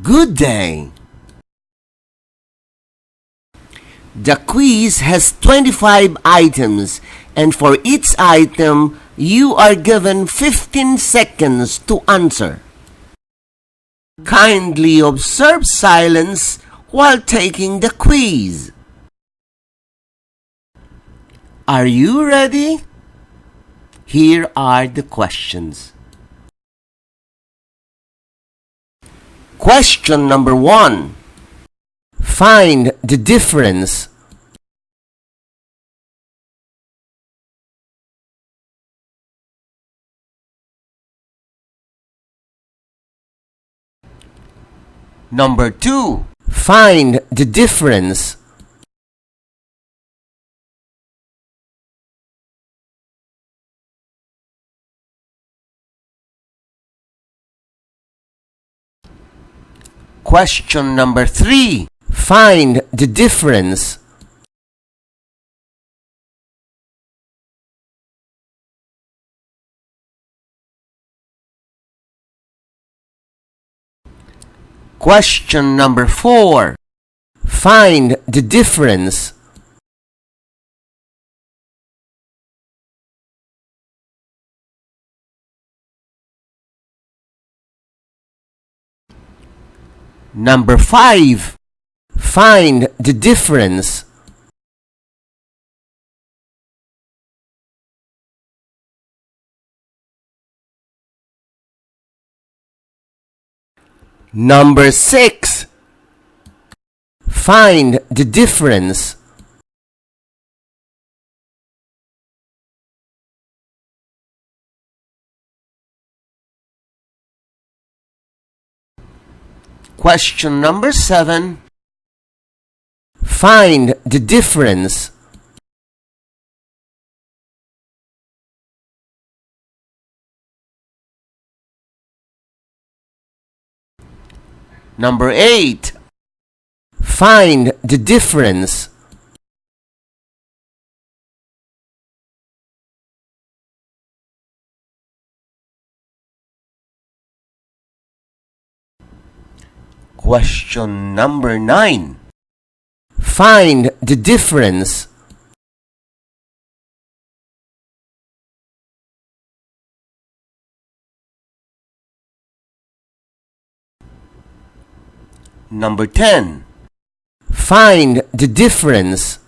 Good day! The quiz has 25 items, and for each item, you are given 15 seconds to answer. Kindly observe silence while taking the quiz. Are you ready? Here are the questions. Question number 1. Find the difference. Number 2. Find the difference. Question number 3. Find the difference. Question number 4. Find the difference. Number 5. Find the difference. Number 6. Find the difference. Question number 7. Find the difference. Number 8. Find the difference. Question number 9. Find the difference. Number 10. Find the difference.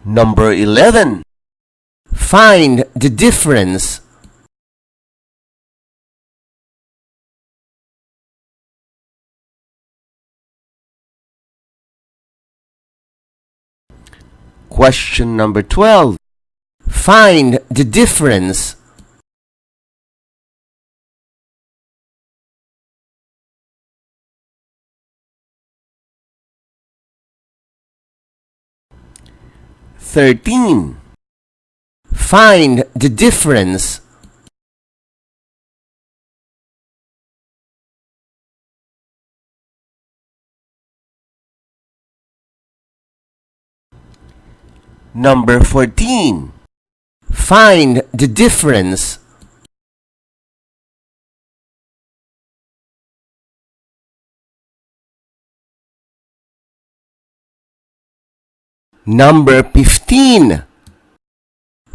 Number 11. Find the difference. Question number 12. Find the difference. Thirteen. Find the difference. Number 14. Find the difference. Number 15.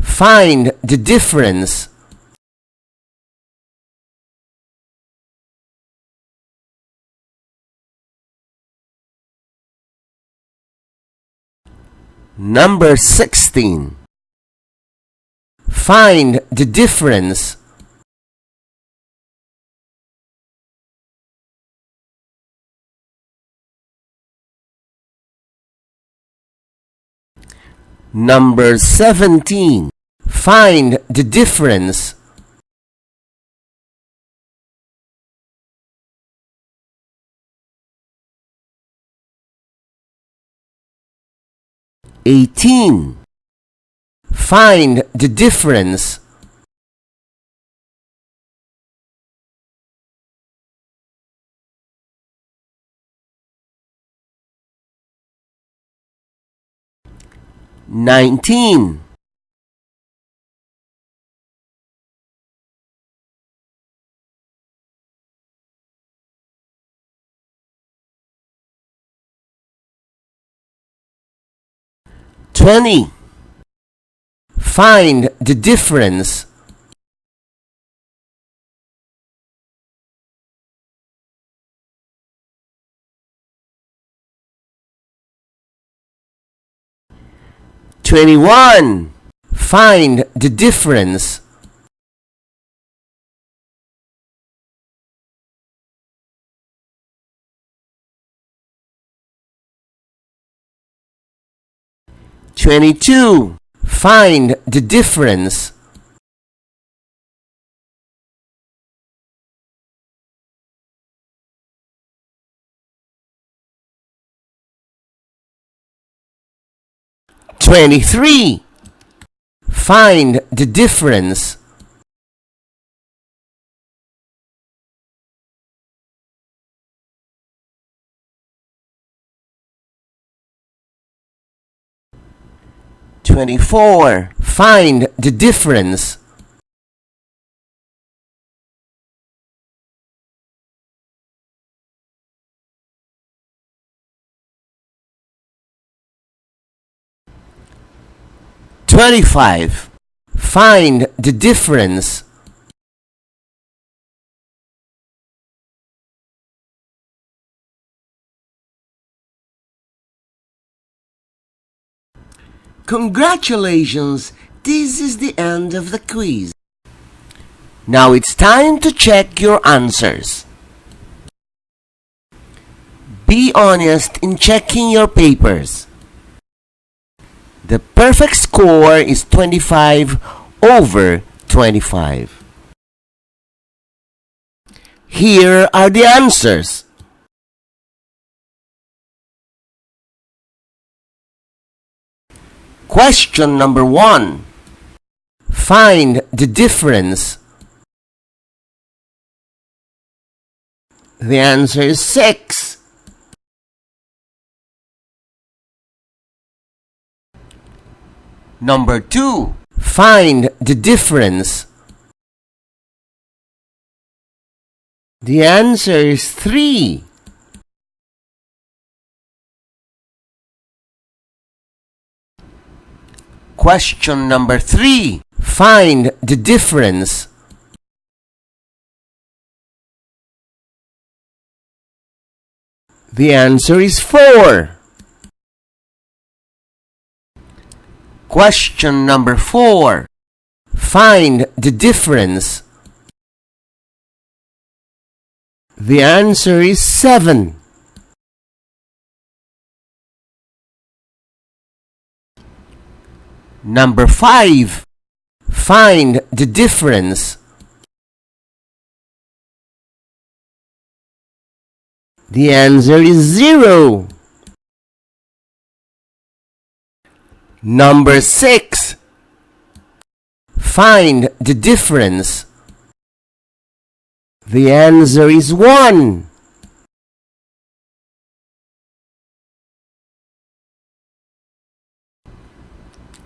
Find the difference. Number 16. Find the difference. Number 17. Find the difference. Eighteen. Find the difference. 19. 20. Find the difference. 21. Find the difference. 22. Find the difference. 23. Find the difference. 24. Find the difference. 25. Find the difference. 'Congratulations! This is the end of the quiz. Now it's time to check your answers. Be honest in checking your papers. The perfect score is 25 over 25. Here are the answers. Question number 1. Find the difference. The answer is 6. Number 2. Find the difference. The answer is 3. Question number 3. Find the difference. The answer is 4. Question number 4. Find the difference. The answer is 7. Number 5. Find the difference. The answer is 0. Number 6. Find the difference. The answer is 1.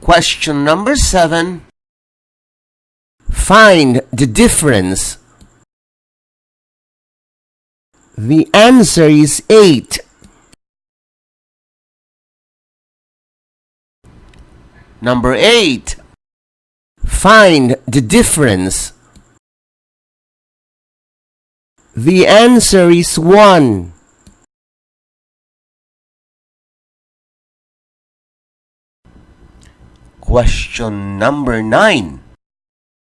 Question number 7. Find the difference. The answer is 8. Number 8. Find the difference. The answer is 1. Question number 9.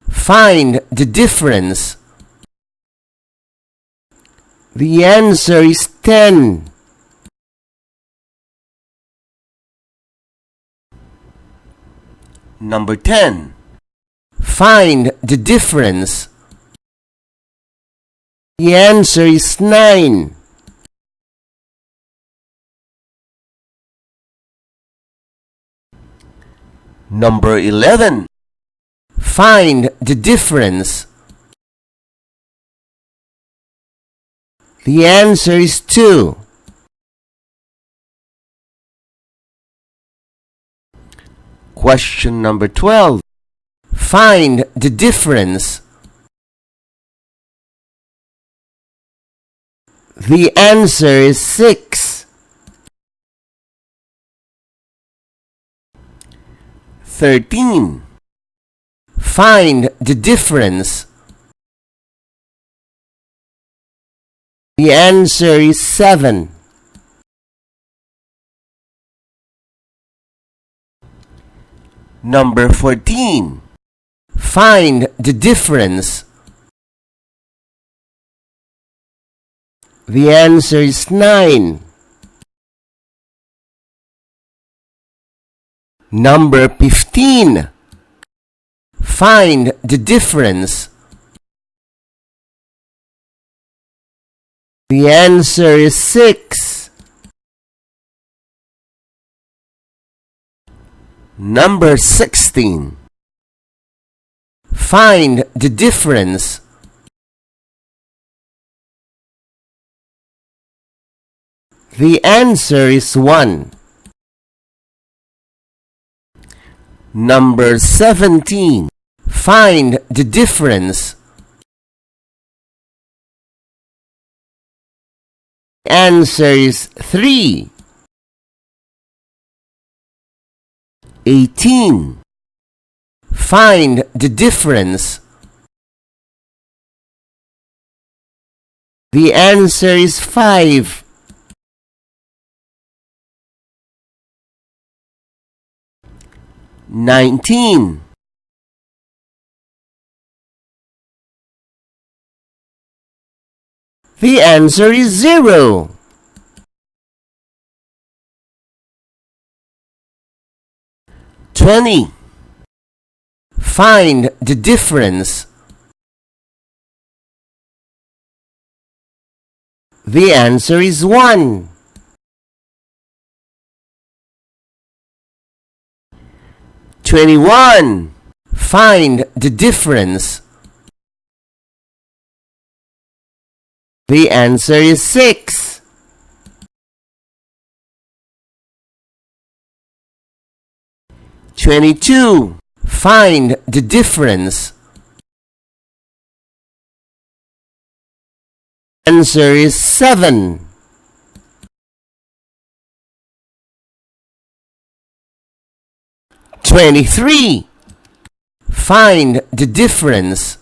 Find the difference. The answer is 10. Number 10. Find the difference. The answer is 9. Number 11. Find the difference. The answer is 2. Question number 12. Find the difference. The answer is 6. 13. Find the difference. The answer is 7. Number 14. Find the difference. The answer is 9. Number 15. Find the difference. The answer is 6. Number 16. Find the difference. The answer is 1. Number 17. Find the difference. Answer is 3. 18. Find the difference. The answer is 5. 19. The answer is 0. 20. Find the difference. The answer is 1. 21. Find the difference. The answer is 6. 22. Find the difference. Answer is 7. 23. Find the difference.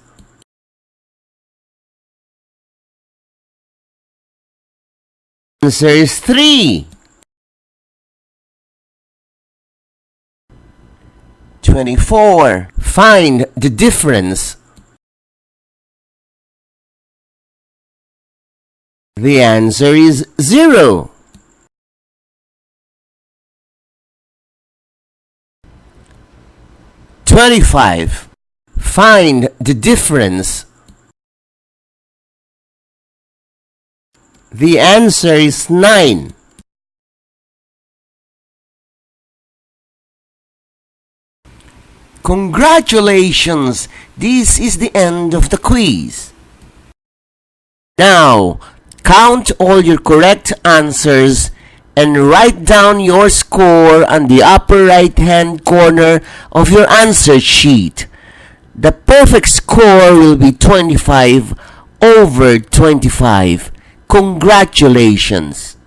Answer is 3. 24. Find the difference. The answer is 0. 25. Find the difference. The answer is 9. Congratulations! This is the end of the quiz. Now, count all your correct answers and write down your score on the upper right-hand corner of your answer sheet. The perfect score will be 25 over 25. Congratulations!